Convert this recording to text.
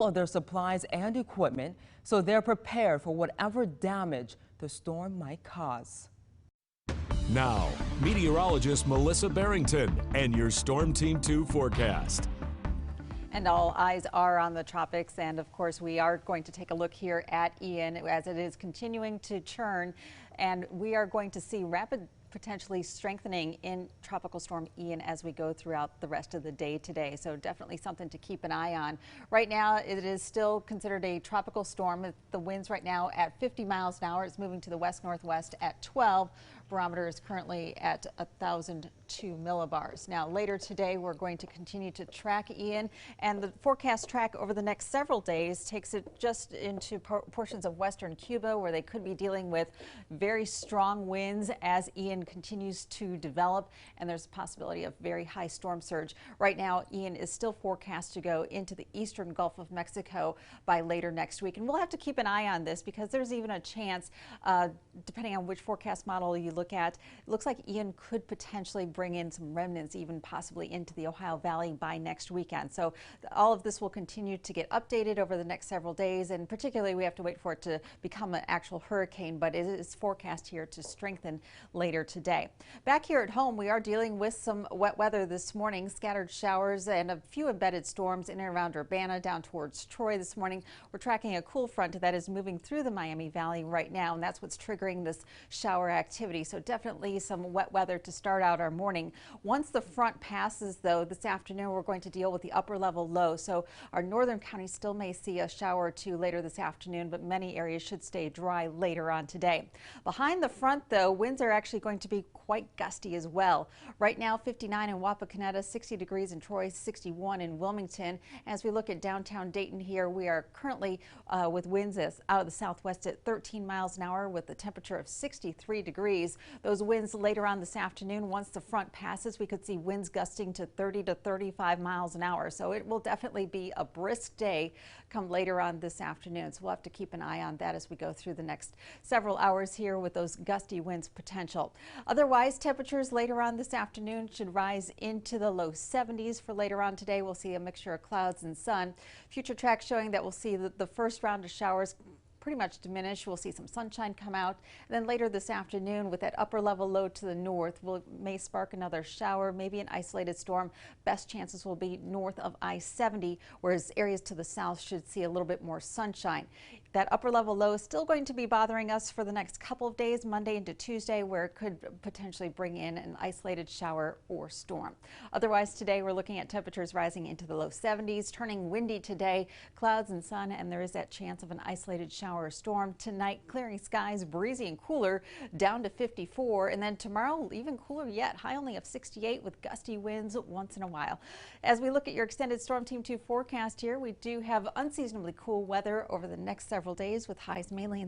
Of their supplies and equipment so they're prepared for whatever damage the storm might cause. Now, meteorologist Melissa Barrington and your Storm Team 2 forecast. And all eyes are on the tropics, and of course we are going to take a look here at Ian as it is continuing to churn, and we are going to see rapid potentially strengthening in Tropical Storm Ian as we go throughout the rest of the day today. So definitely something to keep an eye on. Right now it is still considered a tropical storm. The winds right now at 50 miles an hour. It's moving to the west-northwest at 12. Barometer is currently at 1,002 millibars. Now later today we're going to continue to track Ian, and the forecast track over the next several days takes it just into portions of western Cuba where they could be dealing with very strong winds as Ian continues to develop, and there's a possibility of very high storm surge. Right now Ian is still forecast to go into the eastern Gulf of Mexico by later next week, and we'll have to keep an eye on this because there's even a chance, depending on which forecast model you look at, it looks like Ian could potentially bring in some remnants, even possibly into the Ohio Valley by next weekend. So all of this will continue to get updated over the next several days, and particularly we have to wait for it to become an actual hurricane, but it is forecast here to strengthen later today. Back here at home, we are dealing with some wet weather this morning, scattered showers and a few embedded storms in and around Urbana down towards Troy this morning. We're tracking a cool front that is moving through the Miami Valley right now, and that's what's triggering this shower activity. So definitely some wet weather to start out our morning. Once the front passes, though, this afternoon we're going to deal with the upper level low. So our northern counties still may see a shower or two later this afternoon, but many areas should stay dry later on today. Behind the front, though, winds are actually going to be quite gusty as well. Right now 59 in Wapakoneta, 60 degrees in Troy, 61 in Wilmington. As we look at downtown Dayton here, we are currently with winds out of the southwest at 13 miles an hour with a temperature of 63 degrees. Those winds later on this afternoon, once the front passes, we could see winds gusting to 30 to 35 miles an hour. So it will definitely be a brisk day come later on this afternoon. So we'll have to keep an eye on that as we go through the next several hours here with those gusty winds potential. Otherwise, temperatures later on this afternoon should rise into the low 70s. For later on today, we'll see a mixture of clouds and sun. Future tracks showing that we'll see the first round of showers pretty much diminish. We'll see some sunshine come out, and then later this afternoon with that upper level low to the north may spark another shower, maybe an isolated storm. Best chances will be north of I-70, whereas areas to the south should see a little bit more sunshine. That upper level low is still going to be bothering us for the next couple of days, Monday into Tuesday, where it could potentially bring in an isolated shower or storm. Otherwise, today we're looking at temperatures rising into the low 70s, turning windy today, clouds and sun, and there is that chance of an isolated shower or storm. Tonight, clearing skies, breezy and cooler, down to 54, and then tomorrow even cooler yet, high only of 68 with gusty winds once in a while. As we look at your extended Storm Team 2 forecast here, we do have unseasonably cool weather over the next several days with highs mainly in